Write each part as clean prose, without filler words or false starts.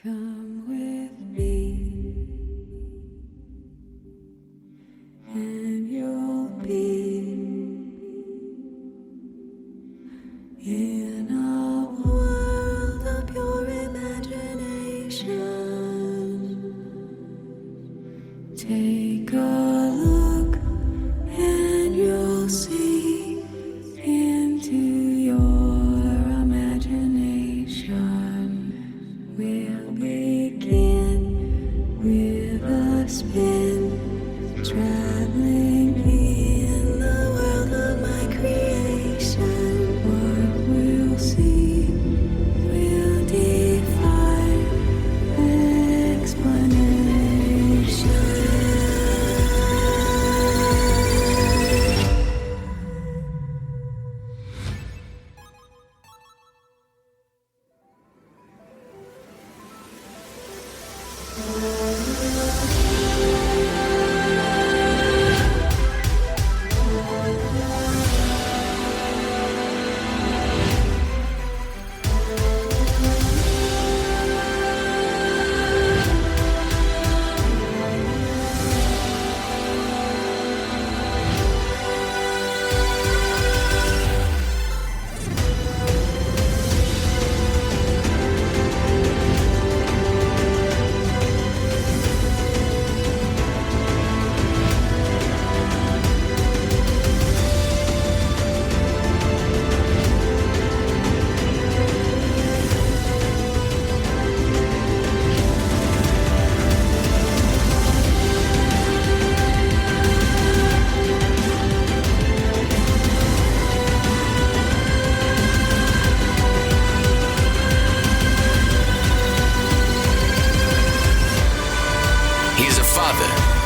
Come with me, and you'll be in a world of pure imagination. Take a look, and you'll see into your imagination. We'll begin with a spin, traveling in the world of my creation. What we'll see will defy explanation.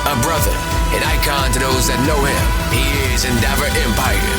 A brother, an icon to those that know him. He is Endeavor Empire.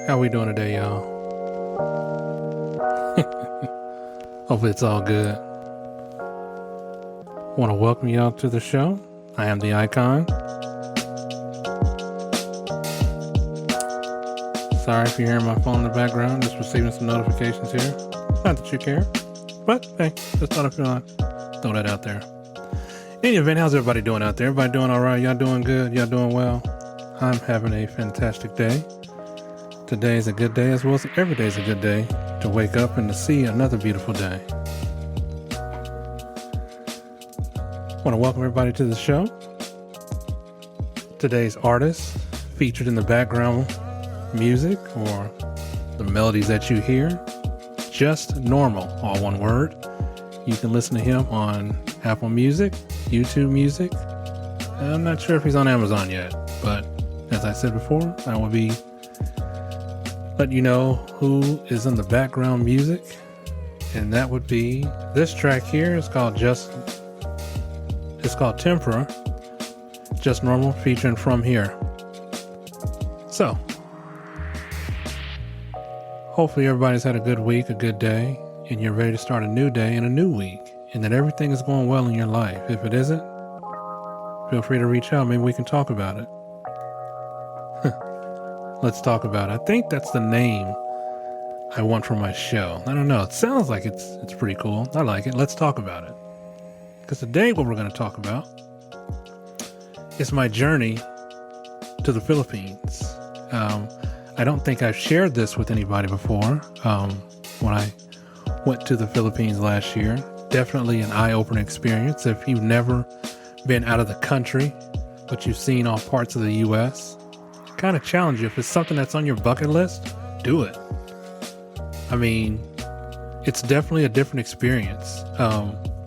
How we doing today, y'all? Hopefully it's all good. Want to welcome y'all to the show. I am the Icon. Sorry if you're hearing my phone in the background. Just receiving some notifications here. Not that you care, but hey, just thought I'd throw that out there. In any event, how's everybody doing out there? Everybody doing all right? Y'all doing good? Y'all doing well? I'm having a fantastic day. Today is a good day, as well as every day is a good day to wake up and to see another beautiful day. I want to welcome everybody to the show. Today's artist featured in the background music, or the melodies that you hear, Justnormal, all one word. You can listen to him on Apple Music, YouTube Music. I'm not sure if he's on Amazon yet, but as I said before, I will be letting you know who is in the background music, and that would be this track here. It's called Tempera, Justnormal, featuring From Here. So, hopefully everybody's had a good week, a good day, and you're ready to start a new day and a new week, and that everything is going well in your life. If it isn't, feel free to reach out. Maybe we can talk about it. Let's talk about it. I think that's the name I want for my show. I don't know. It sounds like it's pretty cool. I like it. Let's talk about it. Because today what we're going to talk about is my journey to the Philippines. I don't think I've shared this with anybody before. When I went to the Philippines last year, definitely an eye-opening experience. If you've never been out of the country, but you've seen all parts of the U.S., kind of challenge you. If it's something that's on your bucket list, do it. I mean, it's definitely a different experience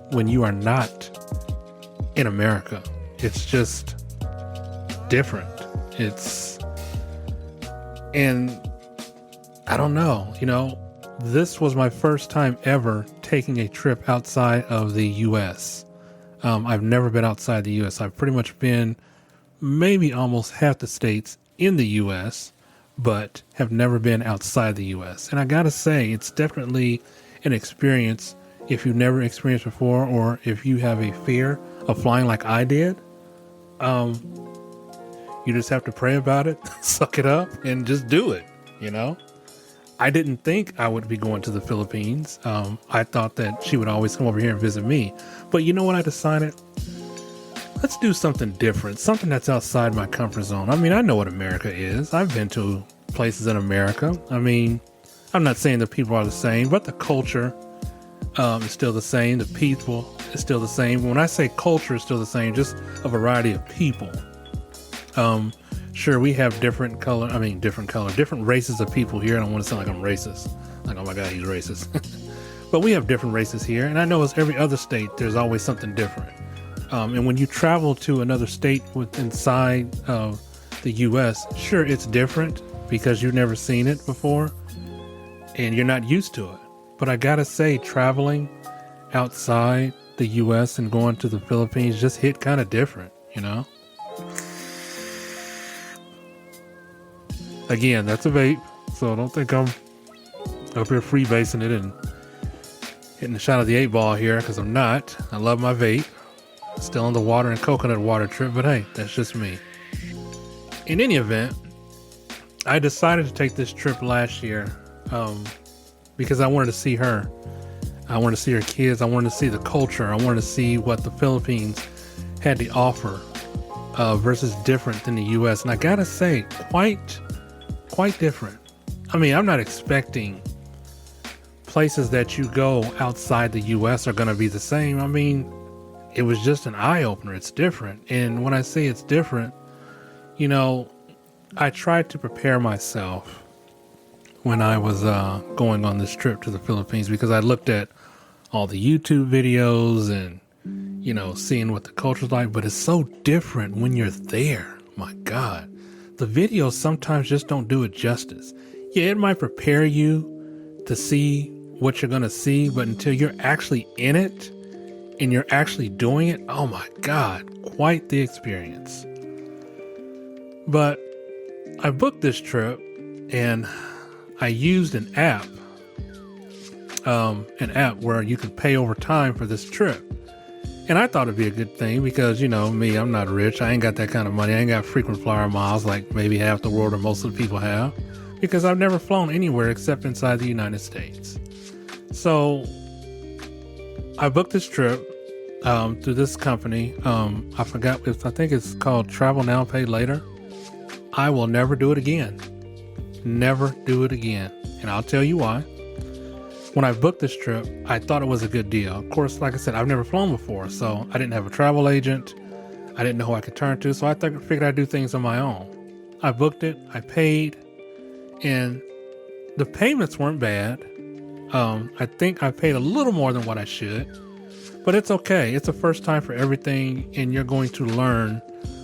when you are not in America. It's just different. And I don't know, this was my first time ever taking a trip outside of the U.S. I've never been outside the U.S. I've pretty much been maybe almost half the states in the U.S., but have never been outside the U.S. And I gotta say, it's definitely an experience if you've never experienced before, or if you have a fear of flying like I did. You just have to pray about it, suck it up, and just do it, I didn't think I would be going to the Philippines. I thought that she would always come over here and visit me. But you know what I decided? Let's do something different, something that's outside my comfort zone. I mean, I know what America is. I've been to places in America. I mean, I'm not saying the people are the same, but the culture is still the same. The people is still the same. When I say culture is still the same, just a variety of people. Sure, we have different races of people here. I don't want to sound like I'm racist. Like, oh my God, he's racist. But we have different races here. And I know as every other state, there's always something different. And when you travel to another state inside of the U.S., sure, it's different because you've never seen it before and you're not used to it. But I gotta say, traveling outside the U.S. and going to the Philippines just hit kind of different, Again, that's a vape, so don't think I'm up here freebasing it and hitting the shot of the 8-ball here, because I'm not. I love my vape. Still on the water and coconut water trip, but hey, that's just me. In any event, I decided to take this trip last year because I wanted to see her. I wanted to see her kids. I wanted to see the culture. I wanted to see what the Philippines had to offer versus different than the U.S. And I gotta say, quite different. I mean, I'm not expecting places that you go outside the U.S. are going to be the same. I mean, it was just an eye-opener. It's different. And when I say it's different, I tried to prepare myself when I was going on this trip to the Philippines, because I looked at all the YouTube videos and, seeing what the culture's like, but it's so different when you're there. My God. The videos sometimes just don't do it justice. Yeah, it might prepare you to see what you're going to see, but until you're actually in it and you're actually doing it, oh my God, quite the experience. But I booked this trip and I used an app where you could pay over time for this trip. And I thought it'd be a good thing because, me, I'm not rich. I ain't got that kind of money. I ain't got frequent flyer miles like maybe half the world or most of the people have, because I've never flown anywhere except inside the United States. So I booked this trip through this company. I forgot, I think it's called Travel Now, Pay Later. I will never do it again. Never do it again. And I'll tell you why. When I booked this trip, I thought it was a good deal. Of course, like I said, I've never flown before, so I didn't have a travel agent. I didn't know who I could turn to, so I figured I'd do things on my own. I booked it, I paid, and the payments weren't bad. I think I paid a little more than what I should, but it's okay. It's a first time for everything, and you're going to learn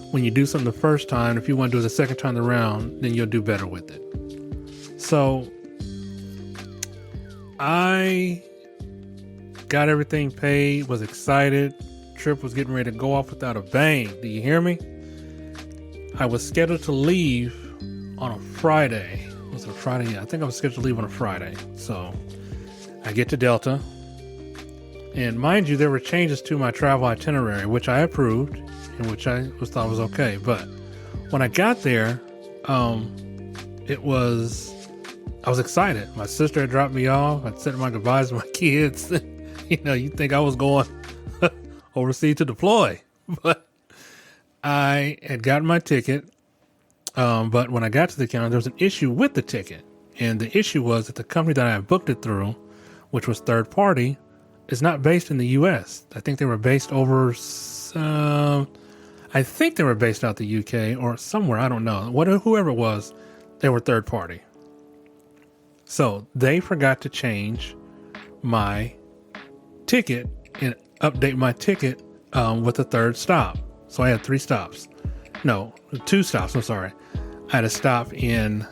when you do something the first time. If you want to do it the second time around, then you'll do better with it. So I got everything paid, was excited. Trip was getting ready to go off without a bang. Do you hear me? I was scheduled to leave on a Friday. Was it a Friday? Yeah, I think I was scheduled to leave on a Friday. So I get to Delta. And mind you, there were changes to my travel itinerary, which I approved and which I thought was okay. But when I got there, I was excited. My sister had dropped me off. I'd said my goodbyes to my kids. You'd think I was going overseas to deploy. But I had gotten my ticket. But when I got to the counter, there was an issue with the ticket. And the issue was that the company that I booked it through, which was third party, is not based in the U.S. I think they were based out the UK or somewhere. I don't know. Whoever it was, they were third party. So they forgot to change my ticket and update my ticket with a third stop. So I had 2 stops. I'm sorry. I had a stop in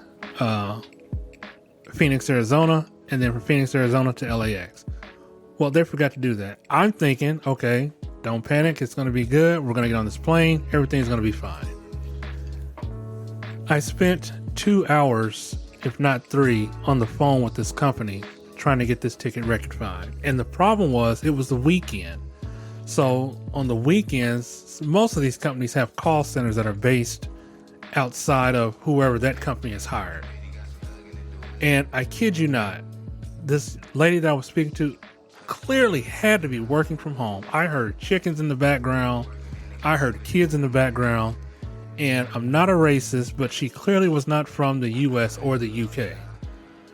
Phoenix, Arizona, and then from Phoenix, Arizona to LAX. Well, they forgot to do that. I'm thinking, okay, don't panic. It's going to be good. We're going to get on this plane. Everything's going to be fine. I spent 2 hours, if not 3, on the phone with this company trying to get this ticket rectified. And the problem was it was the weekend. So on the weekends, most of these companies have call centers that are based outside of whoever that company has hired. And I kid you not, this lady that I was speaking to clearly had to be working from home. I heard chickens in the background. I heard kids in the background. And I'm not a racist, but she clearly was not from the US or the UK.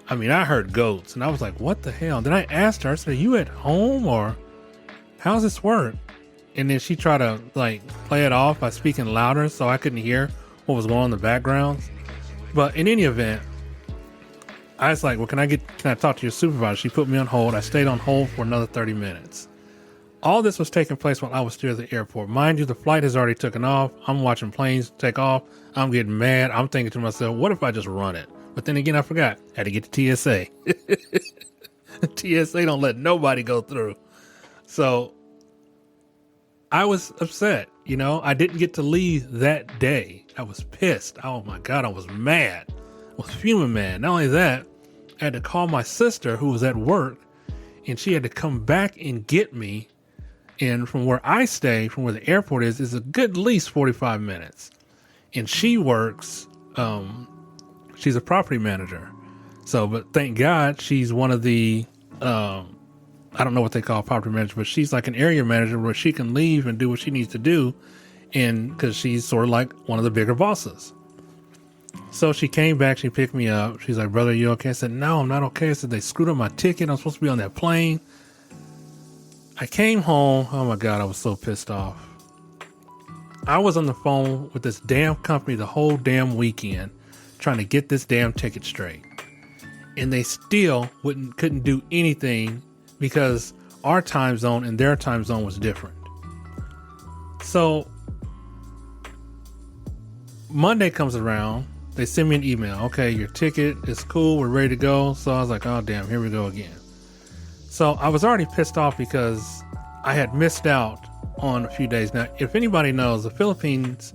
I mean, I heard goats and I was like, what the hell? Then I asked her, I said, are you at home or how's this work? And then she tried to play it off by speaking louder so I couldn't hear what was going on in the background. But in any event, I was like, well, can I talk to your supervisor? She put me on hold. I stayed on hold for another 30 minutes. All this was taking place while I was still at the airport. Mind you, the flight has already taken off. I'm watching planes take off. I'm getting mad. I'm thinking to myself, what if I just run it? But then again, I forgot. I had to get to TSA. TSA don't let nobody go through. So I was upset. I didn't get to leave that day. I was pissed. Oh my God, I was mad. I was fuming mad. Not only that, I had to call my sister who was at work, and she had to come back and get me. And from where I stay, from where the airport is a good at least 45 minutes. And she works, she's a property manager. So, but thank God she's one of the, I don't know what they call property manager, but she's like an area manager where she can leave and do what she needs to do. And cause she's sort of like one of the bigger bosses. So she came back, she picked me up. She's like, brother, are you okay? I said, no, I'm not okay. I said, they screwed up my ticket. I'm supposed to be on that plane. I came home. Oh my God, I was so pissed off. I was on the phone with this damn company the whole damn weekend trying to get this damn ticket straight. And they still couldn't do anything because our time zone and their time zone was different. So Monday comes around, they send me an email. Okay, your ticket is cool. We're ready to go. So I was like, oh damn, here we go again. So I was already pissed off because I had missed out on a few days. Now, if anybody knows, the Philippines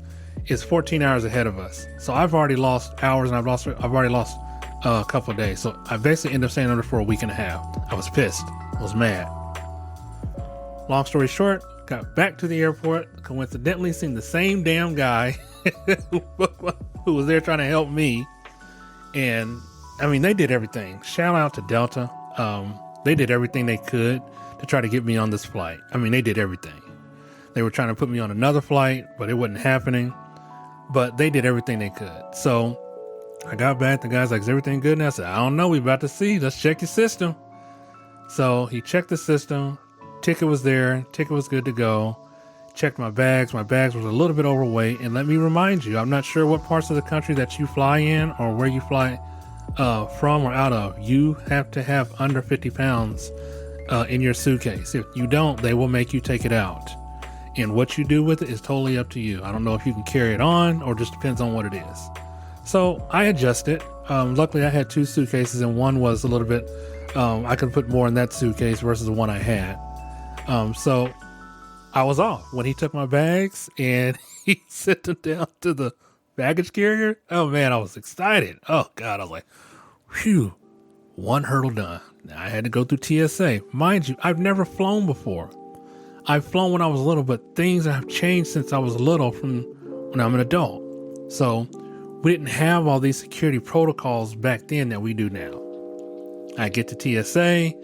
is 14 hours ahead of us. So I've already lost hours and I've already lost a couple of days. So I basically ended up staying under for a week and a half. I was pissed. I was mad. Long story short, got back to the airport, coincidentally seen the same damn guy who was there trying to help me. And I mean, they did everything. Shout out to Delta. They did everything they could to try to get me on this flight. I mean, they did everything. They were trying to put me on another flight, but it wasn't happening. But they did everything they could. So I got back. The guy's like, is everything good? And I said, I don't know. We about to see. Let's check your system. So he checked the system. Ticket was there. Ticket was good to go. Checked my bags. My bags was a little bit overweight. And let me remind you, I'm not sure what parts of the country that you fly in or where you fly from or out of. You have to have under 50 pounds in your suitcase. If you don't, they will make you take it out. And what you do with it is totally up to you. I don't know if you can carry it on or just depends on what it is. So I adjusted. Luckily, I had 2 suitcases, and one was a little bit, I could put more in that suitcase versus the one I had. So I was off when he took my bags and he sent them down to the baggage carrier. Oh man, I was excited. Oh God, I was like, phew, one hurdle done. Now I had to go through TSA. Mind you, I've never flown before. I've flown when I was little, but things have changed since I was little from when I'm an adult. So we didn't have all these security protocols back then that we do now. I get to TSA,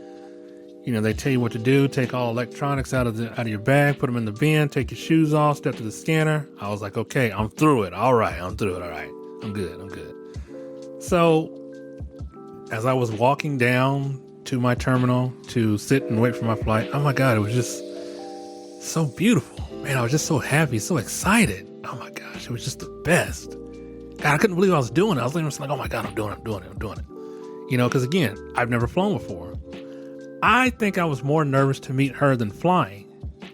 you know, they tell you what to do. Take all electronics out of your bag, put them in the bin, take your shoes off, step to the scanner. I was like, okay, I'm through it. All right, I'm through it. All right, I'm good. So as I was walking down to my terminal to sit and wait for my flight, oh my God, it was just so beautiful. Man, I was just so happy, so excited. Oh my gosh, it was just the best. God, I couldn't believe I was doing it. I was just like, oh my God, I'm doing it. You know, because again, I've never flown before. I think I was more nervous to meet her than flying.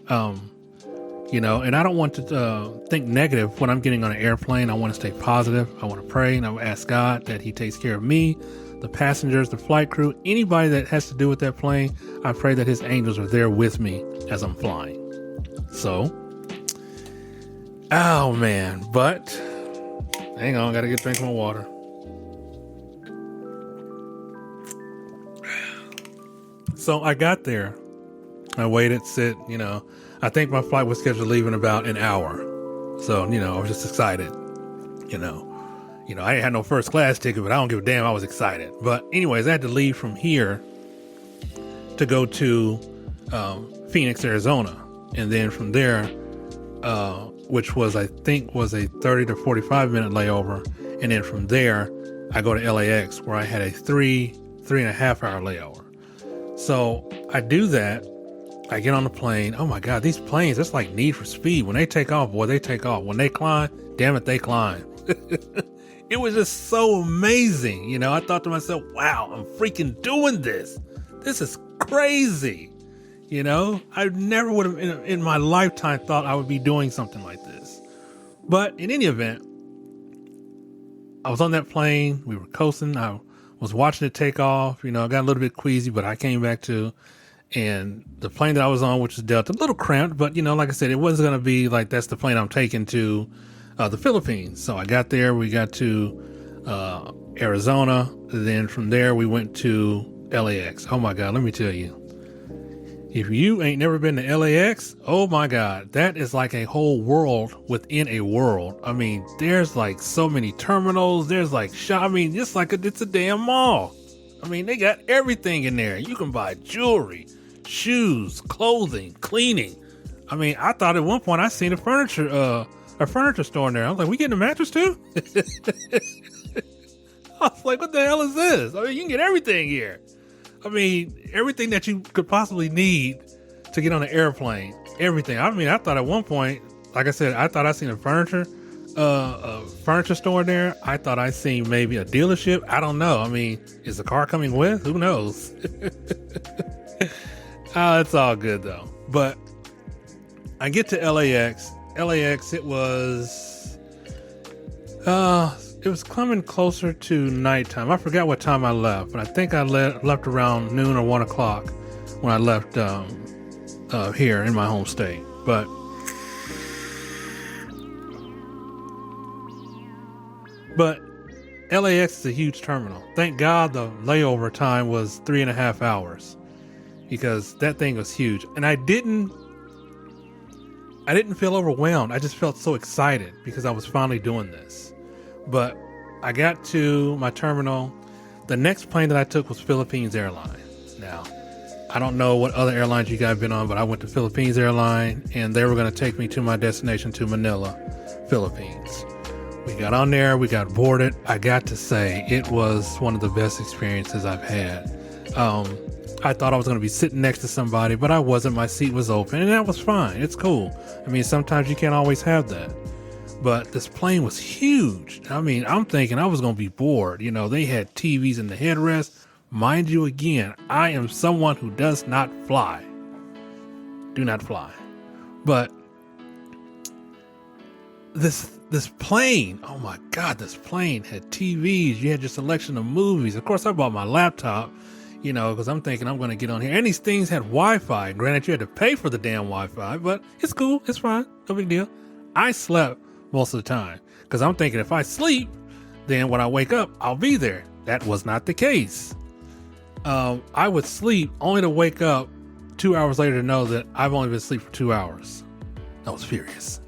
You know, and I don't want to think negative when I'm getting on an airplane. I want to stay positive. I want to pray and I ask God that he takes care of me, the passengers, the flight crew, anybody that has to do with that plane. I pray that his angels are there with me as I'm flying. So, oh man, but hang on, gotta get a drink of my water. So I got there, I waited, you know, I think my flight was scheduled to leave in about an hour. So, you know, I was just excited, you know, I didn't have no first class ticket, but I don't give a damn. I was excited. But anyways, I had to leave from here to go to Phoenix, Arizona. And then from there, which was, I think was a 30 to 45 minute layover. And then from there, I go to LAX where I had a 3.5 hour layover. So I do that. I get on the plane. Oh my God, these planes, it's like Need for Speed. When they take off, boy, they take off. When they climb, damn it, they climb. It was just so amazing. You know, I thought to myself, wow, I'm freaking doing this. This is crazy. You know, I never would have in my lifetime thought I would be doing something like this. But in any event, I was on that plane. We were coasting. I was watching it take off. You know, I got a little bit queasy, but I came back to, and the plane that I was on, which was Delta, a little cramped, but you know, like I said, it wasn't going to be like, that's the plane I'm taking to the Philippines. So I got there, we got to Arizona. Then from there, we went to LAX. Oh my God, let me tell you, if you ain't never been to LAX, oh my God, that is like a whole world within a world. I mean, there's like so many terminals. There's like I mean, it's like it's a damn mall. I mean, they got everything in there. You can buy jewelry, shoes, clothing, cleaning. I mean, I thought at one point I seen a furniture store in there. I was like, we getting a mattress too? I was like, what the hell is this? I mean, you can get everything here. I mean, everything that you could possibly need to get on an airplane. Everything. I mean, I thought at one point, like I said, I thought I seen a furniture store in there. I thought I seen maybe a dealership. I don't know. I mean, is the car coming with? Who knows? It's all good though. But I get to LAX. It was coming closer to nighttime. I forgot what time I left, but I think I left around noon or 1 o'clock when I left here in my home state. But LAX is a huge terminal. Thank God the layover time was 3.5 hours, because that thing was huge. And I didn't feel overwhelmed. I just felt so excited because I was finally doing this. But I got to my terminal. The next plane that I took was Philippines Airlines. Now, I don't know what other airlines you guys have been on, but I went to Philippines Airline, and they were going to take me to my destination, to Manila, Philippines. We got on there, we got boarded. I got to say, it was one of the best experiences I've had. I thought I was going to be sitting next to somebody, but I wasn't. My seat was open, and that was fine. It's cool. I mean, sometimes you can't always have that. But this plane was huge. I mean, I'm thinking I was going to be bored. You know, they had TVs in the headrest. Mind you, again, I am someone who does not fly. Do not fly. But this plane, oh my God, this plane had TVs. You had your selection of movies. Of course, I bought my laptop, you know, because I'm thinking I'm going to get on here. And these things had Wi-Fi. Granted, you had to pay for the damn Wi-Fi, but it's cool. It's fine. No big deal. I slept most of the time because I'm thinking if I sleep, then when I wake up, I'll be there. That was not the case. I would sleep only to wake up 2 hours later to know that I've only been asleep for 2 hours. I was furious.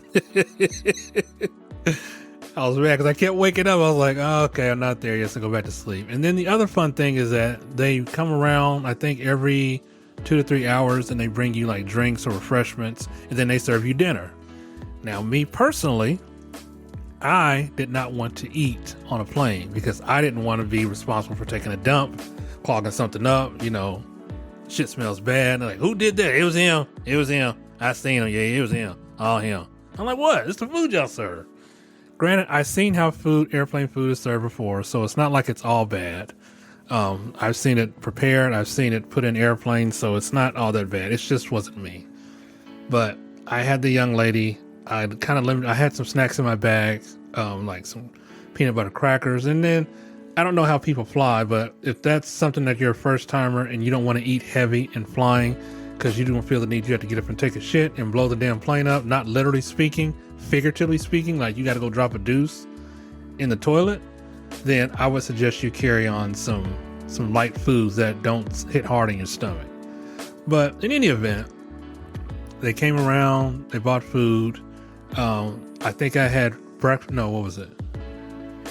I was mad because I kept waking up. I was like, oh, okay, I'm not there yet, so go back to sleep. And then the other fun thing is that they come around, I think, every 2 to 3 hours, and they bring you like drinks or refreshments, and then they serve you dinner. Now, me personally, I did not want to eat on a plane because I didn't want to be responsible for taking a dump, clogging something up, you know, shit smells bad. They're like, who did that? It was him. It was him. I seen him. Yeah, it was him. All him. I'm like, what? It's the food y'all serve. Granted, I've seen how airplane food is served before, so it's not like it's all bad. I've seen it prepared. I've seen it put in airplanes, so it's not all that bad. It just wasn't me. But I had the young lady. I kind of limited. I had some snacks in my bag, like some peanut butter crackers, and then I don't know how people fly, but if that's something that you're a first timer and you don't want to eat heavy and flying because you don't feel the need, you have to get up and take a shit and blow the damn plane up, not literally speaking, figuratively speaking, like you got to go drop a deuce in the toilet, then I would suggest you carry on some light foods that don't hit hard in your stomach. But in any event, they came around, they bought food. I think I had breakfast. No, what was it?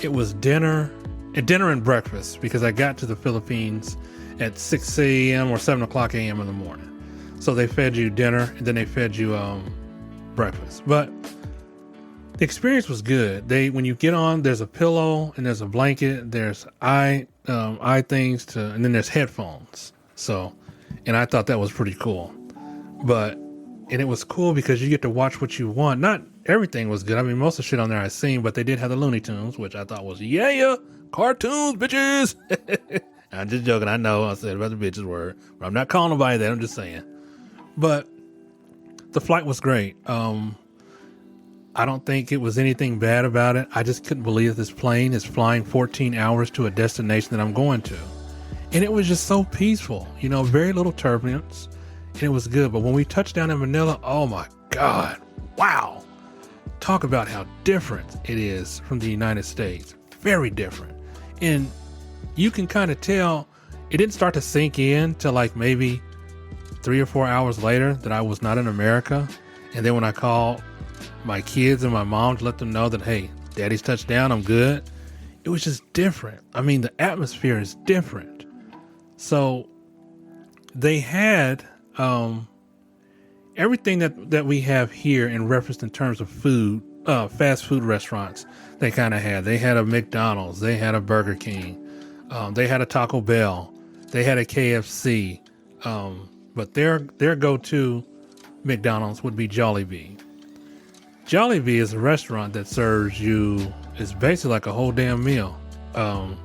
It was dinner and breakfast because I got to the Philippines at 6 a.m. or 7 o'clock a.m. in the morning. So they fed you dinner and then they fed you breakfast. But the experience was good. When you get on, there's a pillow and there's a blanket. There's eye things and then there's headphones. So, and I thought that was pretty cool. And it was cool because you get to watch what you want. Not everything was good. I mean, most of the shit on there I seen, but they did have the Looney Tunes, which I thought was, yeah, cartoons, bitches. I'm just joking. I know I said about the bitches word, but I'm not calling nobody that. I'm just saying. But the flight was great. I don't think it was anything bad about it. I just couldn't believe this plane is flying 14 hours to a destination that I'm going to. And it was just so peaceful, you know, very little turbulence. And it was good. But when we touched down in Manila, oh my God, wow. Talk about how different it is from the United States. Very different. And you can kind of tell it didn't start to sink in till like maybe 3 or 4 hours later that I was not in America. And then when I called my kids and my mom to let them know that, hey, daddy's touched down, I'm good. It was just different. I mean, the atmosphere is different. So they had everything that we have here in reference in terms of food, fast food restaurants. They kind of had. They had a McDonald's. They had a Burger King. They had a Taco Bell. They had a KFC. But their go-to McDonald's would be Jollibee. Jollibee is a restaurant that serves you. It's basically like a whole damn meal. I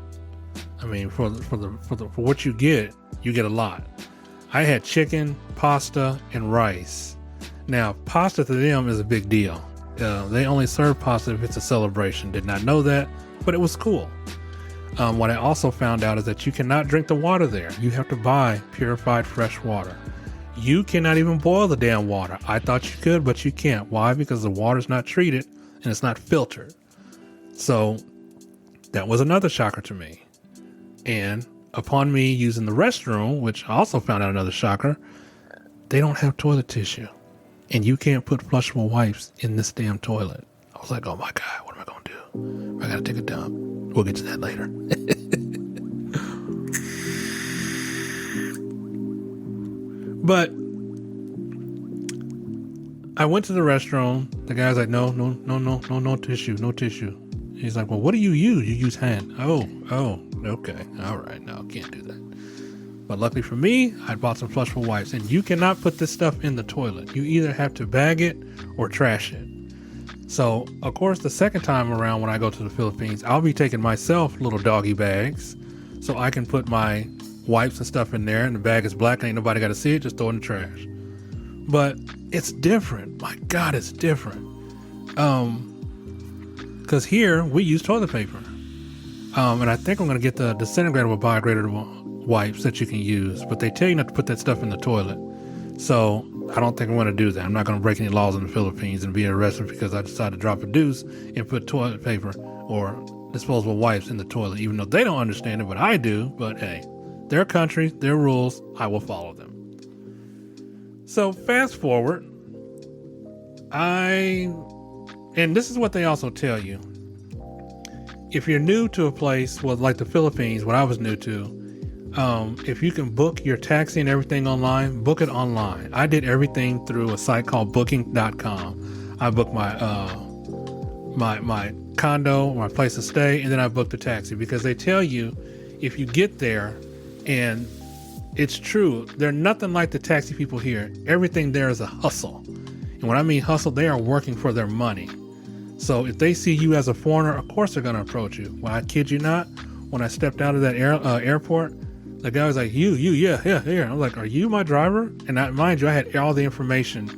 mean, for what you get a lot. I had chicken, pasta, and rice. Now, pasta to them is a big deal. They only serve pasta if it's a celebration. Did not know that, but it was cool. What I also found out is that you cannot drink the water there. You have to buy purified fresh water. You cannot even boil the damn water. I thought you could, but you can't. Why? Because the water's not treated and it's not filtered. So That was another shocker to me. And upon me using the restroom, which I also found out another shocker, they don't have toilet tissue. And you can't put flushable wipes in this damn toilet. I was like, oh my God, what am I going to do? I got to take a dump. We'll get to that later. But I went to the restroom. The guy's like, no tissue, no tissue. He's like, well, what do you use? You use hand. Oh, okay. All right. No, can't do that. But luckily for me, I bought some flushable wipes, and you cannot put this stuff in the toilet. You either have to bag it or trash it. So, of course, the second time around when I go to the Philippines, I'll be taking myself little doggy bags so I can put my wipes and stuff in there, and the bag is black. Ain't nobody got to see it. Just throw it in the trash. But it's different. My God, it's different. Because here we use toilet paper. And I think I'm going to get the disintegratable biodegradable wipes that you can use, but they tell you not to put that stuff in the toilet. So I don't think I'm going to do that. I'm not going to break any laws in the Philippines and be arrested because I decided to drop a deuce and put toilet paper or disposable wipes in the toilet, even though they don't understand it, but I do. But hey, their country, their rules, I will follow them. So fast forward, and this is what they also tell you. If you're new to a place, well, like the Philippines, what I was new to, if you can book your taxi and everything online, book it online. I did everything through a site called booking.com. I booked my condo, my place to stay, and then I booked the taxi because they tell you if you get there, and it's true, they're nothing like the taxi people here. Everything there is a hustle. And when I mean hustle, they are working for their money. So if they see you as a foreigner, of course they're going to approach you. Well, I kid you not, when I stepped out of that airport, the guy was like, yeah, here. I was like, are you my driver? And mind you, I had all the information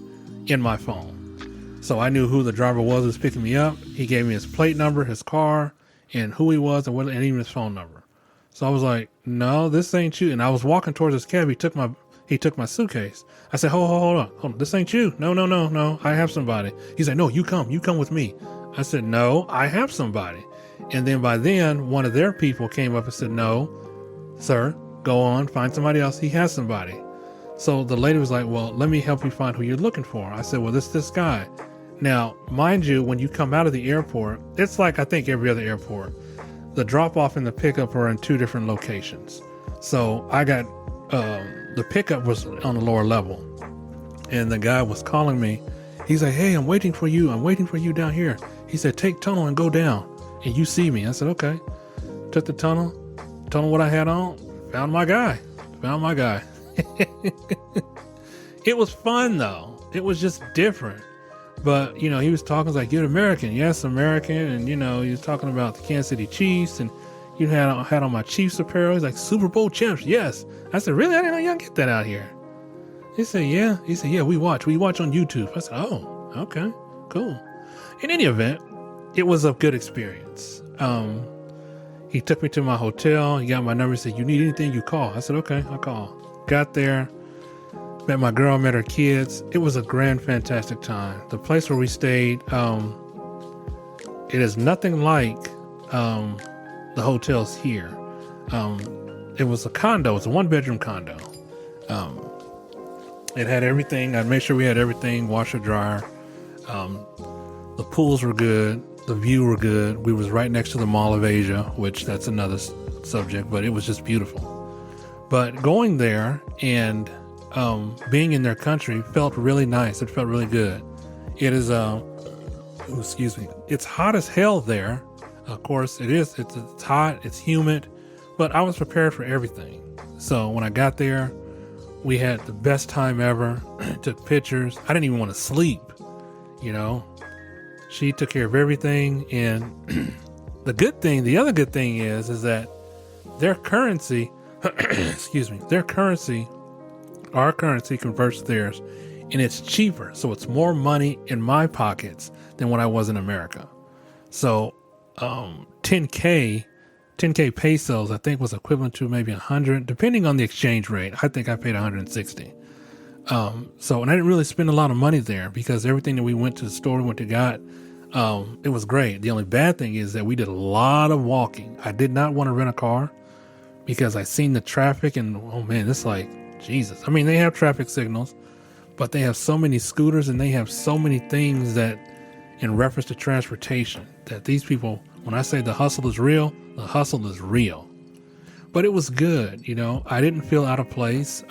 in my phone. So I knew who the driver was picking me up. He gave me his plate number, his car, and who he was, and even his phone number. So I was like, no, this ain't you. And I was walking towards his cab. He took my suitcase. I said, hold on. This ain't you. No. I have somebody. He's like, no, you come with me. I said, no, I have somebody. And then by then, one of their people came up and said, no, sir, go on, find somebody else. He has somebody. So the lady was like, well, let me help you find who you're looking for. I said, well, this guy. Now, mind you, when you come out of the airport, it's like, I think every other airport, the drop off and the pickup are in two different locations. So I got, the pickup was on the lower level, and the guy was calling me. He's like, hey, I'm waiting for you down here. He said, take tunnel and go down and you see me. I said, okay. Took the tunnel, told him what I had on, found my guy. It was fun though. It was just different. But, he was talking like, you're American. Yes, American. And, he was talking about the Kansas City Chiefs, and you had on my Chiefs apparel. He's like, Super Bowl champs. Yes. I said, really? I didn't know y'all get that out here. He said, yeah. He said, yeah, we watch on YouTube. I said, oh, okay, cool. In any event, it was a good experience. He took me to my hotel. He got my number. He said, you need anything, you call. I said, okay, I'll call. Got there. Met my girl, met her kids. It was a grand, fantastic time. The place where we stayed, it is nothing like the hotels here. It was a condo. It's a 1-bedroom condo. It had everything. I made sure we had everything, washer, dryer. The pools were good. The view were good. We was right next to the Mall of Asia, which that's another subject, but it was just beautiful. But going there and being in their country felt really nice. It felt really good. It is, it's hot as hell there. Of course it is. It's hot, it's humid, but I was prepared for everything. So when I got there, we had the best time ever. Took pictures. I didn't even want to sleep, She took care of everything. And the other good thing is that their currency, our currency converts to theirs, and it's cheaper. So it's more money in my pockets than when I was in America. So 10K pesos, I think, was equivalent to maybe 100, depending on the exchange rate. I think I paid 160. And I didn't really spend a lot of money there because everything that we went to the store, we went to got, It was great. The only bad thing is that we did a lot of walking. I did not want to rent a car because I seen the traffic and, oh man, it's like, Jesus. I mean, they have traffic signals, but they have so many scooters and they have so many things that in reference to transportation that these people, when I say the hustle is real, the hustle is real. But it was good. You know, I didn't feel out of place.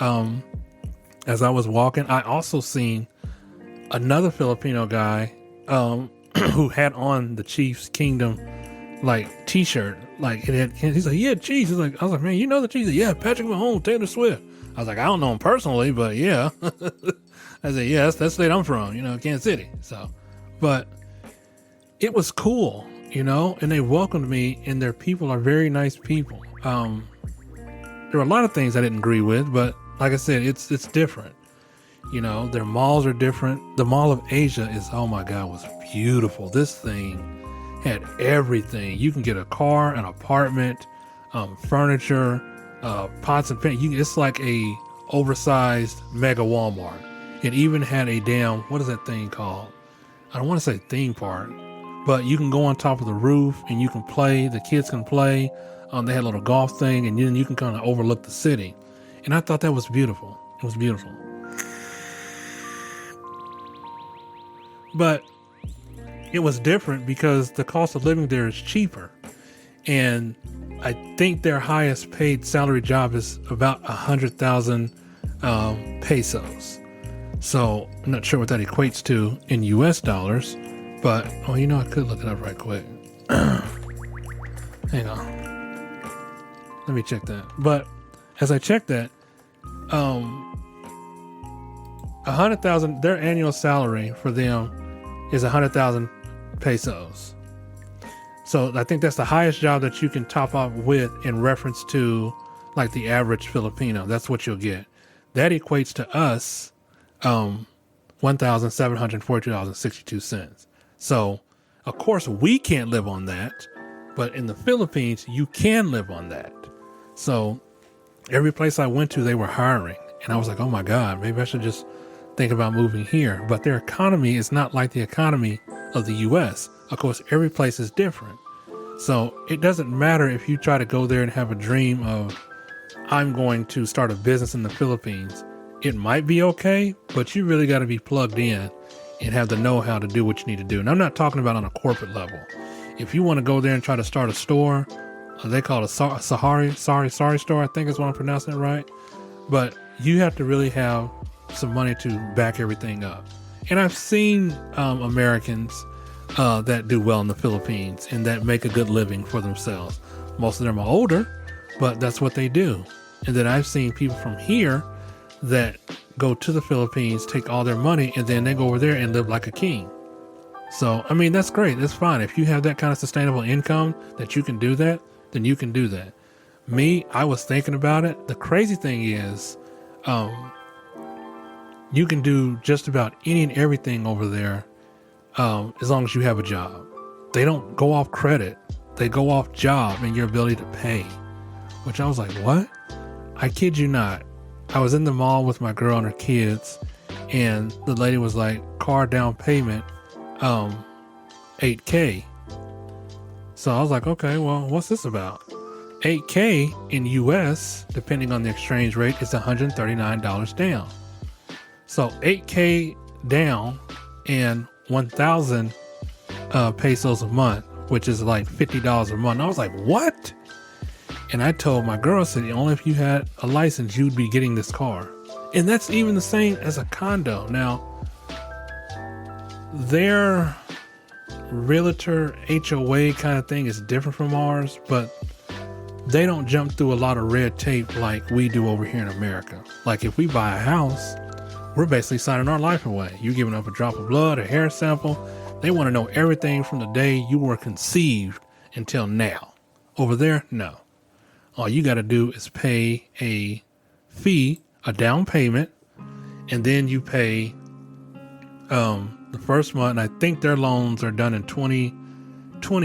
As I was walking, I also seen another Filipino guy, who had on the Chiefs Kingdom like t-shirt, like it had, he's like, yeah, Chiefs. He's like, I was like, man, you know the Chiefs? Yeah, Patrick Mahomes, Taylor Swift. I was like, I don't know him personally, but yeah. I said, yeah, that's the state I'm from, you know, Kansas City. So, but it was cool, you know, and they welcomed me, and their people are very nice people. There were a lot of things I didn't agree with, but like I said, it's different. You know, their malls are different. The Mall of Asia is, oh my God, was beautiful. This thing had everything. You can get a car, an apartment, furniture, pots and pans. It's like a oversized mega Walmart. It even had a damn, what is that thing called? I don't want to say theme park, but you can go on top of the roof and you can play. The kids can play. They had a little golf thing, and then you can kind of overlook the city. And I thought that was beautiful. It was beautiful. But it was different because the cost of living there is cheaper. And I think their highest paid salary job is about 100,000 pesos. So I'm not sure what that equates to in US dollars, but, oh, you know, I could look it up right quick. Hang on. Let me check that. But as I check that, 100,000, their annual salary for them is 100,000 pesos. So I think that's the highest job that you can top up with in reference to like the average Filipino. That's what you'll get. That equates to us $1,742.62. So of course we can't live on that, but in the Philippines you can live on that. So every place I went to, they were hiring, and I was like, oh my God, maybe I should just think about moving here. But their economy is not like the economy of the US. Of course, every place is different. So it doesn't matter if you try to go there and have a dream of, I'm going to start a business in the Philippines. It might be okay, but you really got to be plugged in and have the know-how to do what you need to do. And I'm not talking about on a corporate level. If you want to go there and try to start a store, they call it a sorry store, I think is what I'm pronouncing it right. But you have to really have some money to back everything up. And I've seen Americans that do well in the Philippines and that make a good living for themselves. Most of them are older, but that's what they do. And then I've seen people from here that go to the Philippines, take all their money, and then they go over there and live like a king. So, I mean, that's great. That's fine. If you have that kind of sustainable income that you can do that, then you can do that. Me, I was thinking about it. The crazy thing is, you can do just about any and everything over there, as long as you have a job. They don't go off credit. They go off job and your ability to pay, which I was like, what? I kid you not. I was in the mall with my girl and her kids, and the lady was like, car down payment, $8K. So I was like, okay, well, what's this about? $8K in US, depending on the exchange rate, is $139 down. So $8K down and 1,000 pesos a month, which is like $50 a month. I was like, what? And I told my girl, I said, only if you had a license, you'd be getting this car. And that's even the same as a condo. Now, their realtor HOA kind of thing is different from ours, but they don't jump through a lot of red tape like we do over here in America. Like if we buy a house, we're basically signing our life away. You're giving up a drop of blood, a hair sample. They want to know everything from the day you were conceived until now. Over there, no. All you got to do is pay a fee, a down payment, and then you pay the first month. I think their loans are done in 20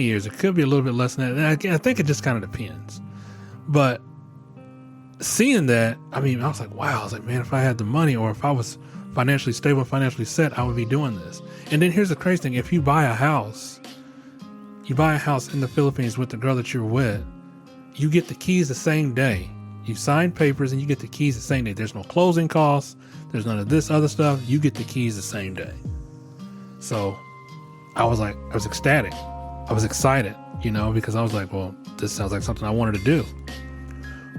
years. It could be a little bit less than that. I think it just kind of depends. But seeing that, I mean, I was like, wow. I was like, man, if I had the money, or if I was financially stable, financially set, I would be doing this. And then here's the crazy thing. If you buy a house in the Philippines with the girl that you're with, you get the keys the same day. You sign papers and you get the keys the same day. There's no closing costs. There's none of this other stuff. You get the keys the same day. So I was ecstatic. I was excited, because I was like, well, this sounds like something I wanted to do.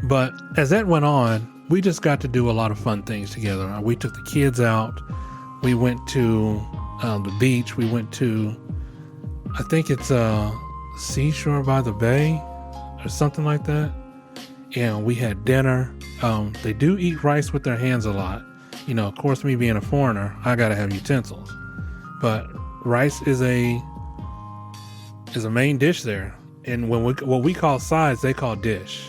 But as that went on, we just got to do a lot of fun things together. We took the kids out. We went to the beach. We went to, I think it's Seashore by the Bay or something like that. And we had dinner. They do eat rice with their hands a lot. Of course, me being a foreigner, I got to have utensils. But rice is a main dish there. And what we call sides, they call dish.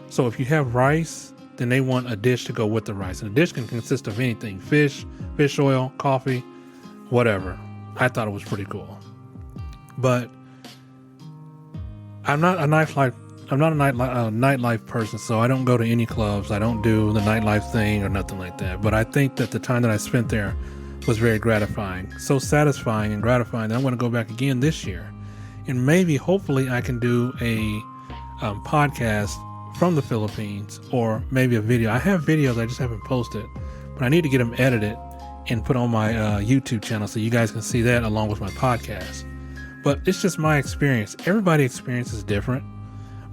So if you have rice, then they want a dish to go with the rice. And a dish can consist of anything: fish oil, coffee, whatever. I thought it was pretty cool. But I'm not a nightlife person, so I don't go to any clubs. I don't do the nightlife thing or nothing like that. But I think that the time that I spent there was very gratifying. So satisfying and gratifying that I want to go back again this year. And maybe, hopefully, I can do a podcast from the Philippines, or maybe a video. I have videos, I just haven't posted, but I need to get them edited and put on my YouTube channel so you guys can see that along with my podcast. But it's just my experience. Everybody's experience is different,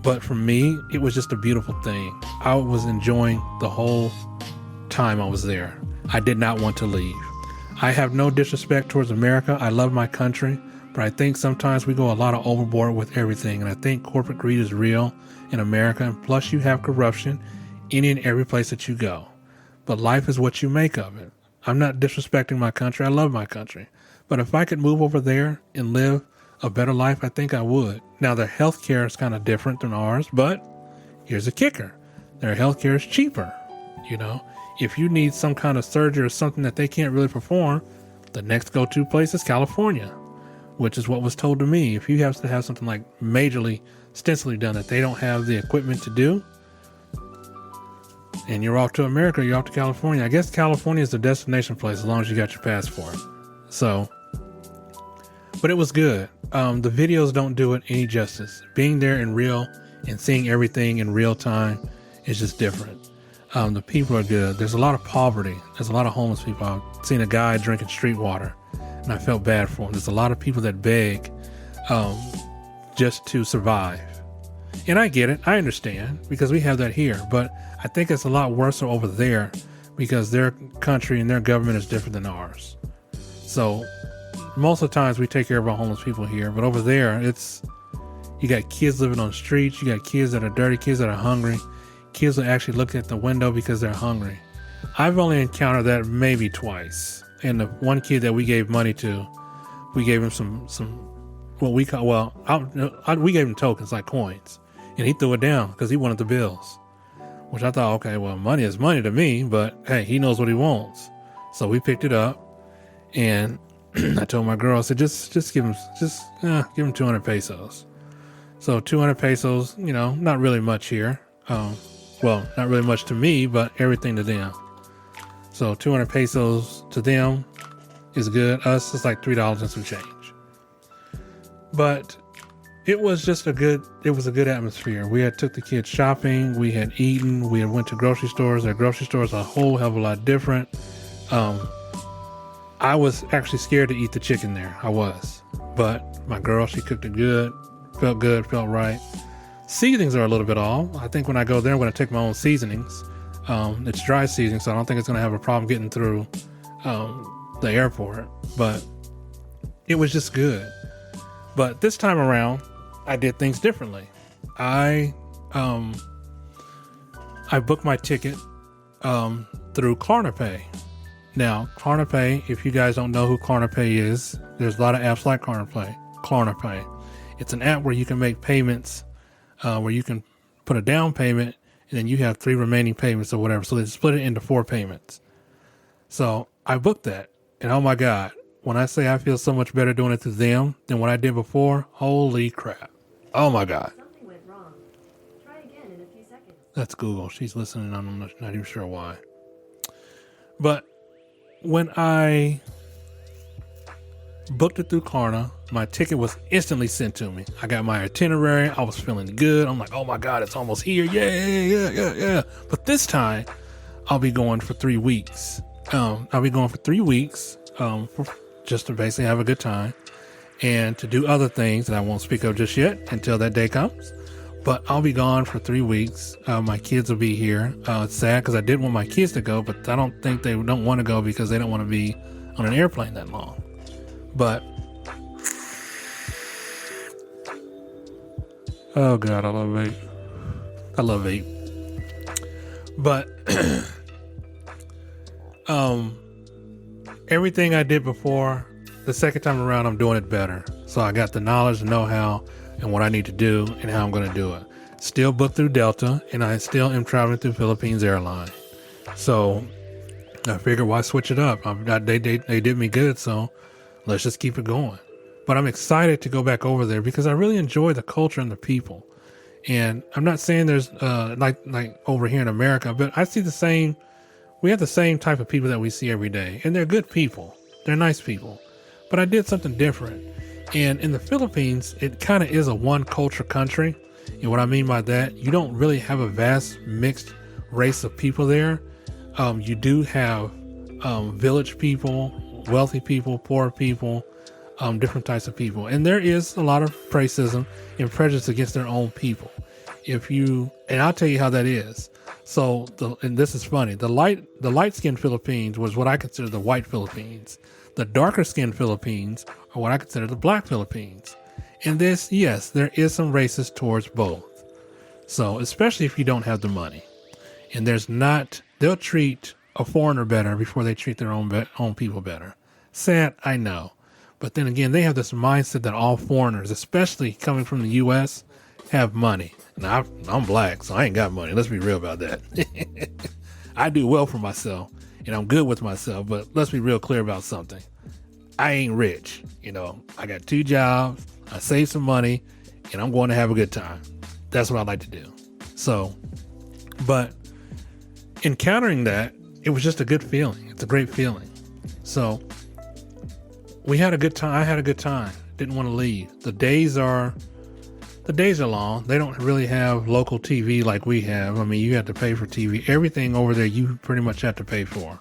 but for me, it was just a beautiful thing. I was enjoying the whole time I was there. I did not want to leave. I have no disrespect towards America. I love my country, but I think sometimes we go a lot of overboard with everything, and I think corporate greed is real in America, and plus you have corruption in and every place that you go. But life is what you make of it. I'm not disrespecting my country. I love my country. But if I could move over there and live a better life, I think I would. Now, their healthcare is kind of different than ours, but here's a kicker. Their healthcare is cheaper. If you need some kind of surgery or something that they can't really perform, the next go-to place is California, which is what was told to me. If you have to have something like majorly extensively done that they don't have the equipment to do, and you're off to America, you're off to California. I guess California is the destination place as long as you got your passport. So, but it was good. The videos don't do it any justice. Being there in real and seeing everything in real time is just different. The people are good. There's a lot of poverty. There's a lot of homeless people. I've seen a guy drinking street water, and I felt bad for him. There's a lot of people that beg just to survive. And I get it. I understand, because we have that here. But I think it's a lot worse over there because their country and their government is different than ours. So most of the times we take care of our homeless people here. But over there, you got kids living on the streets. You got kids that are dirty, kids that are hungry. Kids that actually look at the window because they're hungry. I've only encountered that maybe twice. And the one kid that we gave money to, we gave him some what we call, we gave him tokens, like coins. And he threw it down because he wanted the bills. Which I thought, okay, well, money is money to me, but hey, he knows what he wants. So we picked it up, and I told my girl, I said, just give him 200 pesos. So 200 pesos, not really much here. Well, not really much to me, but everything to them. So 200 pesos to them is good. Us, it's like $3 and some change. But it was just a good atmosphere. We had took the kids shopping. We had eaten. We had went to grocery stores. Their grocery stores are a whole hell of a lot different. I was actually scared to eat the chicken there. I was. But my girl, she cooked it good. Felt good, felt right. Seasonings are a little bit off. I think when I go there, I'm going to take my own seasonings. It's dry seasoning, so I don't think it's going to have a problem getting through the airport. But it was just good. But this time around, I did things differently. I booked my ticket through Klarna Pay. Now, Klarna Pay, if you guys don't know who Klarna Pay is, there's a lot of apps like Klarna Pay. It's an app where you can make payments, where you can put a down payment, and then you have 3 remaining payments or whatever. So they split it into 4 payments. So I booked that, and oh my God, when I say I feel so much better doing it through them than what I did before, holy crap. Oh my God. Something went wrong. Try again in a few seconds. That's Google. She's listening. I'm not even sure why. But when I booked it through Klarna, my ticket was instantly sent to me. I got my itinerary. I was feeling good. I'm like, oh my God, it's almost here. Yeah. But this time, I'll be going for 3 weeks. I'll be going for 3 weeks just to basically have a good time and to do other things that I won't speak of just yet until that day comes. But I'll be gone for 3 weeks. My kids will be here. It's sad because I did want my kids to go, but I don't think they don't want to go because they don't want to be on an airplane that long. But, oh God, I love vape. I love vape. But, everything I did before, the second time around, I'm doing it better. So I got the knowledge, the know-how, and what I need to do and how I'm going to do it. Still booked through Delta, and I still am traveling through Philippines Airlines. So I figured, why switch it up? They did me good, so let's just keep it going. But I'm excited to go back over there because I really enjoy the culture and the people. And I'm not saying there's like over here in America, but I see we have the same type of people that we see every day, and they're good people. They're nice people. But I did something different. And in the Philippines, it kind of is a one culture country. And what I mean by that, you don't really have a vast mixed race of people there. You do have village people, wealthy people, poor people, different types of people. And there is a lot of racism and prejudice against their own people. And I'll tell you how that is. So, and this is funny, the light-skinned Philippines was what I consider the white Philippines. The darker-skinned Philippines are what I consider the black Philippines. And yes, there is some racist towards both. So, especially if you don't have the money. And they'll treat a foreigner better before they treat their own people better. Sad, I know. But then again, they have this mindset that all foreigners, especially coming from the U.S., have money. Now, I'm black, so I ain't got money. Let's be real about that. I do well for myself, and I'm good with myself, but let's be real clear about something. I ain't rich. I got 2 jobs, I save some money, and I'm going to have a good time. That's what I like to do. So, but encountering that, it was just a good feeling. It's a great feeling. So, we had a good time. I had a good time. Didn't want to leave. The days are long. They don't really have local TV like we have. I mean, you have to pay for TV. Everything over there, you pretty much have to pay for.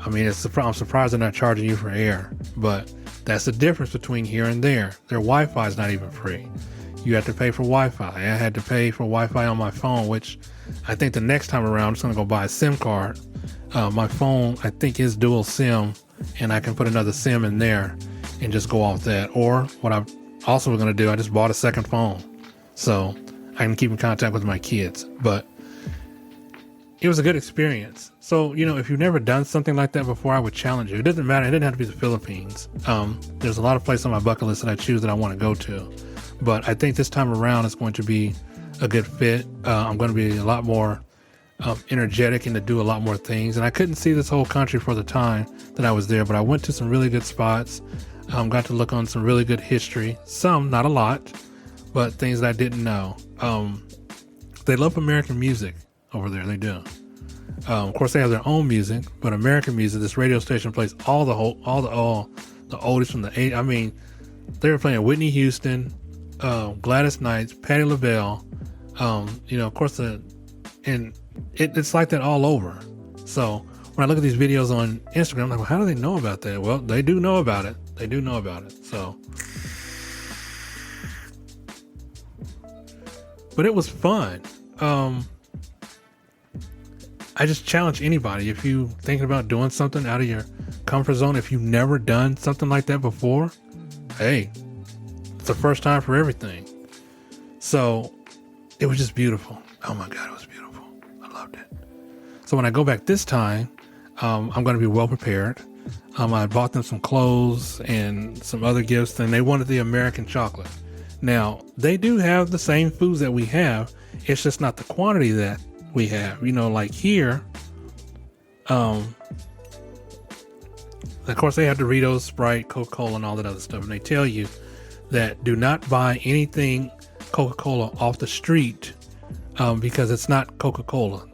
I mean, I'm surprised they're not charging you for air, but that's the difference between here and there. Their Wi-Fi is not even free. You have to pay for Wi-Fi. I had to pay for Wi-Fi on my phone, which I think the next time around, I'm just going to go buy a SIM card. My phone, I think, is dual SIM, and I can put another SIM in there and just go off that. Or what I'm also going to do, I just bought a second phone so I can keep in contact with my kids. But it was a good experience. So, if you've never done something like that before, I would challenge you. It doesn't matter. It didn't have to be the Philippines. There's a lot of places on my bucket list that I choose that I want to go to. But I think this time around it's going to be a good fit. I'm going to be a lot more energetic and to do a lot more things. And I couldn't see this whole country for the time that I was there, but I went to some really good spots. Got to look on some really good history. Some, not a lot, but things that I didn't know. They love American music over there. They do. Of course, they have their own music, but American music. This radio station plays all the oldies from the 80s. I mean, they were playing Whitney Houston, Gladys Knight, Patti LaBelle. Of course, it's like that all over. So when I look at these videos on Instagram, I'm like, well, how do they know about that? Well, they do know about it. So, but it was fun. I just challenge anybody, if you thinking about doing something out of your comfort zone, if you've never done something like that before, hey, it's the first time for everything. So it was just beautiful. Oh my God, it was beautiful. I loved it. So when I go back this time, I'm going to be well prepared. I bought them some clothes and some other gifts, and they wanted the American chocolate. Now, they do have the same foods that we have. It's just not the quantity that we have. Like here, of course, they have Doritos, Sprite, Coca-Cola, and all that other stuff. And they tell you that do not buy anything Coca-Cola off the street because it's not Coca-Cola.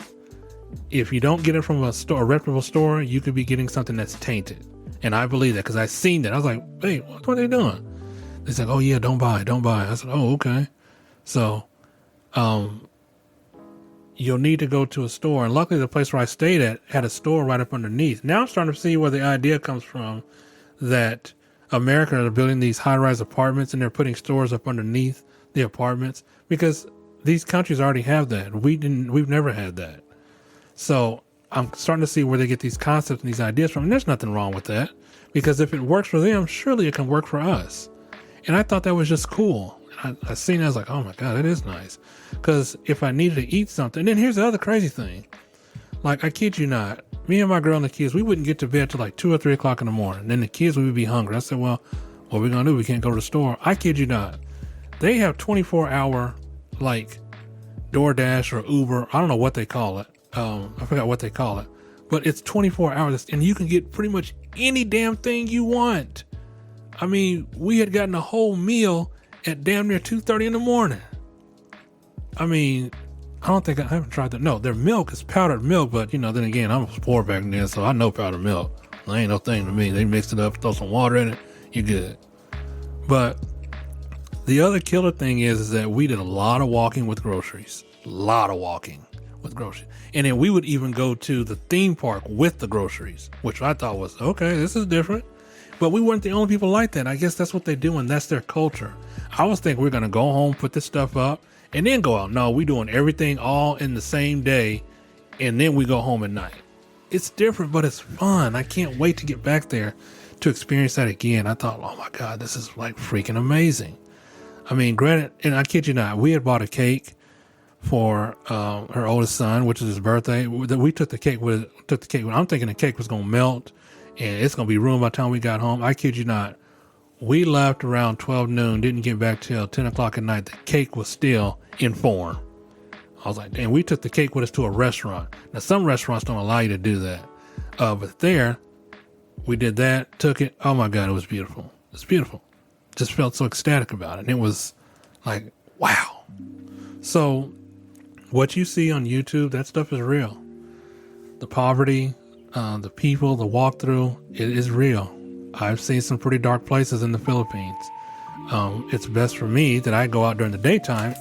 If you don't get it from a reputable store, you could be getting something that's tainted. And I believe that because I seen that. I was like, hey, what are they doing? They said, oh yeah, don't buy it. I said, oh, okay. So, you'll need to go to a store. And luckily the place where I stayed at had a store right up underneath. Now I'm starting to see where the idea comes from that America are building these high-rise apartments and they're putting stores up underneath the apartments because these countries already have that. We've never had that. So I'm starting to see where they get these concepts and these ideas from. And there's nothing wrong with that because if it works for them, surely it can work for us. And I thought that was just cool. I seen it, I was like, oh my God, that is nice. Because if I needed to eat something, then here's the other crazy thing. Like, I kid you not, me and my girl and the kids, we wouldn't get to bed till like 2 or 3 o'clock in the morning. Then the kids would be hungry. I said, well, what are we going to do? We can't go to the store. I kid you not. They have 24-hour like DoorDash or Uber. I don't know what they call it. I forgot what they call it, but it's 24 hours and you can get pretty much any damn thing you want. I mean, we had gotten a whole meal at damn near 2:30 in the morning. I mean, I haven't tried that. No, their milk is powdered milk, but then again, I was poor back then, so I know powdered milk. That ain't no thing to me. They mixed it up, throw some water in it, you're good. But the other killer thing is that we did a lot of walking with groceries. And then we would even go to the theme park with the groceries, which I thought was, okay, this is different. But we weren't the only people like that. I guess that's what they do, and that's their culture. I was thinking we're going to go home, put this stuff up, and then go out. No, we're doing everything all in the same day, and then we go home at night. It's different, but it's fun. I can't wait to get back there to experience that again. I thought, oh my God, this is like freaking amazing. I mean, granted, and I kid you not, we had bought a cake for her oldest son, which is his birthday. We took the cake with. I'm thinking the cake was going to melt and it's going to be ruined by the time we got home. I kid you not. We left around 12 noon, didn't get back till 10 o'clock at night. The cake was still in form. I was like, damn, we took the cake with us to a restaurant. Now, some restaurants don't allow you to do that. But there, we did that, took it. Oh my God, it was beautiful. It's beautiful. Just felt so ecstatic about it. And it was like, wow. So what you see on YouTube, that stuff is real. The poverty, the people, the walkthrough, it is real. I've seen some pretty dark places in the Philippines. It's best for me that I go out during the daytime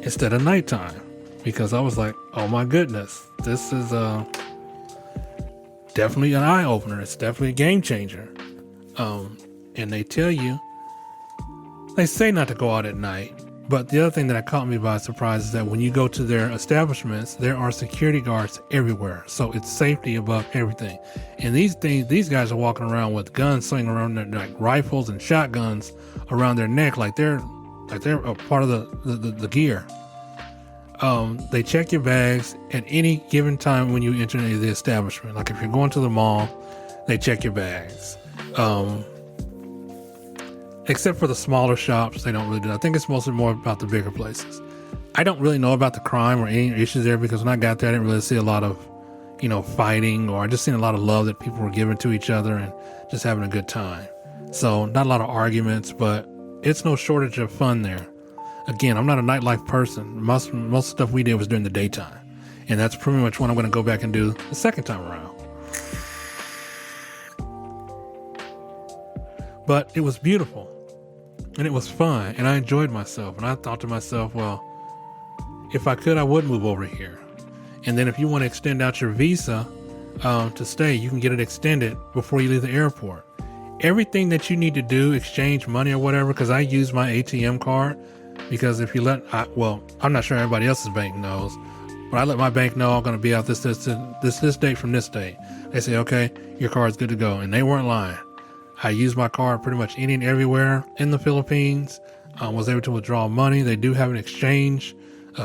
instead of nighttime, because I was like, oh my goodness, this is definitely an eye opener. It's definitely a game changer. And they tell you, they say not to go out at night. But the other thing that caught me by surprise is that when you go to their establishments, there are security guards everywhere. So it's safety above everything. And these guys are walking around with guns swinging around their, like rifles and shotguns around their neck, like they're a part of the gear. They check your bags at any given time when you enter any of the establishment. Like if you're going to the mall, they check your bags. Except for the smaller shops, they don't really do that. I think it's mostly more about the bigger places. I don't really know about the crime or any issues there, because when I got there, I didn't really see a lot of, fighting, or I just seen a lot of love that people were giving to each other and just having a good time. So not a lot of arguments, but it's no shortage of fun there. Again, I'm not a nightlife person. Most stuff we did was during the daytime. And that's pretty much what I'm going to go back and do the second time around. But it was beautiful. And it was fun, and I enjoyed myself. And I thought to myself, well, if I could, I would move over here. And then if you want to extend out your visa to stay, you can get it extended before you leave the airport. Everything that you need to do, exchange money or whatever, because I use my ATM card, because if you I'm not sure everybody else's bank knows, but I let my bank know I'm going to be out this date from this date. They say, okay, your card's good to go. And they weren't lying. I use my card pretty much any and everywhere in the Philippines. Was able to withdraw money. They do have an exchange,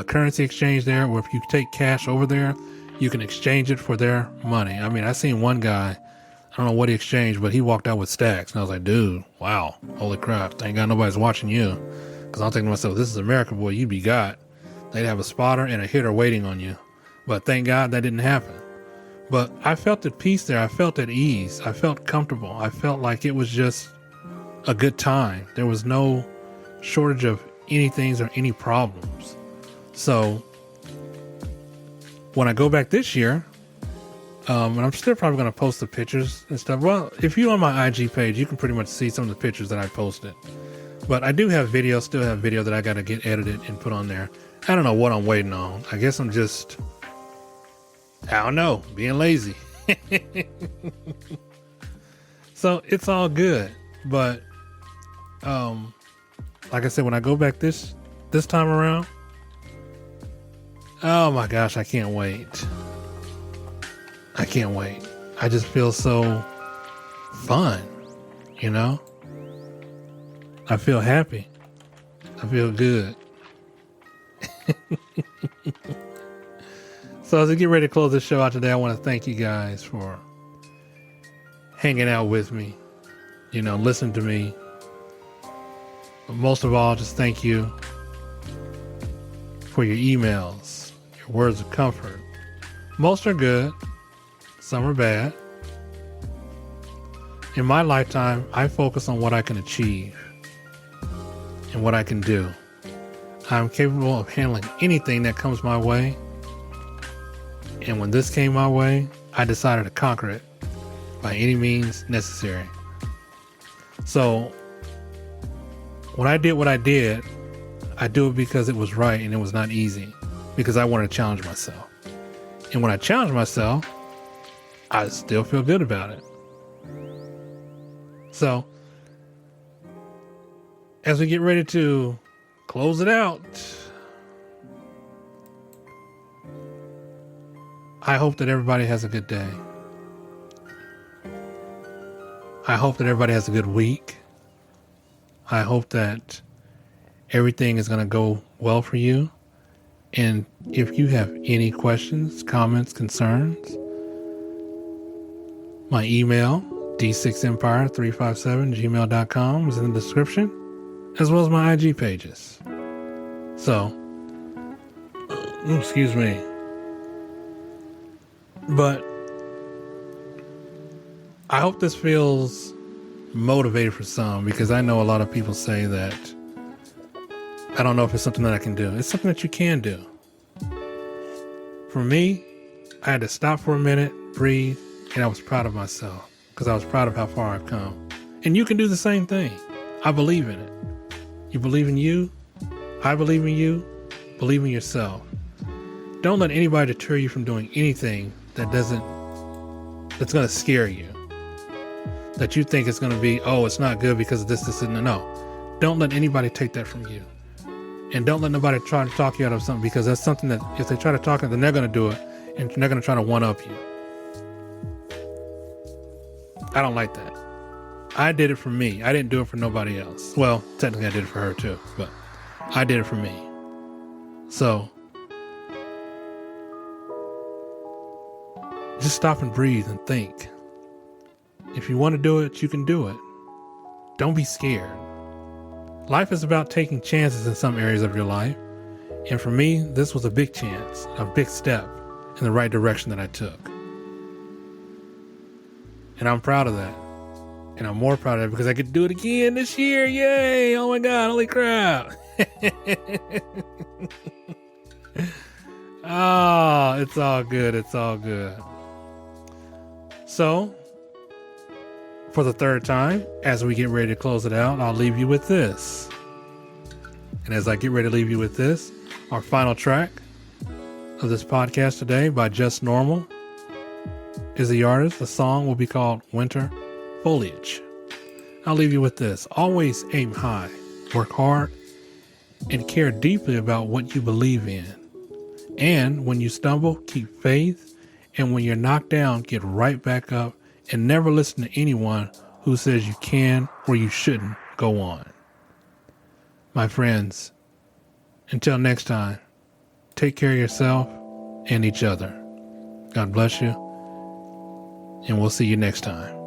currency exchange there, where if you take cash over there, you can exchange it for their money. I mean, I seen one guy, I don't know what he exchanged, but he walked out with stacks. And I was like, dude, wow, holy crap. Thank God nobody's watching you. Because I'm thinking to myself, this is America, boy, you'd be got. They'd have a spotter and a hitter waiting on you. But thank God that didn't happen. But I felt at peace there. I felt at ease. I felt comfortable. I felt like it was just a good time. There was no shortage of anything or any problems. So when I go back this year, and I'm still probably going to post the pictures and stuff. Well, if you're on my IG page, you can pretty much see some of the pictures that I posted. But I do have video, still have video that I got to get edited and put on there. I don't know what I'm waiting on. I guess I'm just, I don't know, being lazy. So it's all good. But like I said, when I go back this time around, oh my gosh, I can't wait. I can't wait. I just feel so fun, you know? I feel happy. I feel good. So as I get ready to close this show out today, I want to thank you guys for hanging out with me, you know, listening to me. But most of all, just thank you for your emails, your words of comfort. Most are good. Some are bad. In my lifetime, I focus on what I can achieve and what I can do. I'm capable of handling anything that comes my way. And when this came my way, I decided to conquer it by any means necessary. So when I did what I did, I do it because it was right and it was not easy, because I wanted to challenge myself. And when I challenge myself, I still feel good about it. So, as we get ready to close it out, I hope that everybody has a good day. I hope that everybody has a good week. I hope that everything is going to go well for you. And if you have any questions, comments, concerns, my email, d6empire357gmail.com, is in the description, as well as my IG pages. So, excuse me. But I hope this feels motivated for some, because I know a lot of people say that I don't know if it's something that I can do. It's something that you can do. For me, I had to stop for a minute, breathe, and I was proud of myself, because I was proud of how far I've come. And you can do the same thing. I believe in it. You believe in you. I believe in you. Believe in yourself. Don't let anybody deter you from doing anything that's going to scare you. That you think it's going to be, oh, it's not good because of this, and no. Don't let anybody take that from you. And don't let nobody try to talk you out of something, because that's something that if they try to talk, then they're going to do it, and they're going to try to one-up you. I don't like that. I did it for me. I didn't do it for nobody else. Well, technically I did it for her too, but I did it for me. So just stop and breathe and think. If you want to do it, you can do it. Don't be scared. Life is about taking chances in some areas of your life. And for me, this was a big chance, a big step in the right direction that I took. And I'm proud of that. And I'm more proud of it because I get to do it again this year. Yay! Oh my God, holy crap. Oh, it's all good. It's all good. So, for the third time, as we get ready to close it out, I'll leave you with this. And as I get ready to leave you with this, our final track of this podcast today by Justnormal is the artist. The song will be called Winter Foliage. I'll leave you with this. Always aim high, work hard, and care deeply about what you believe in. And when you stumble, keep faith. And when you're knocked down, get right back up and never listen to anyone who says you can or you shouldn't go on. My friends, until next time, take care of yourself and each other. God bless you, and we'll see you next time.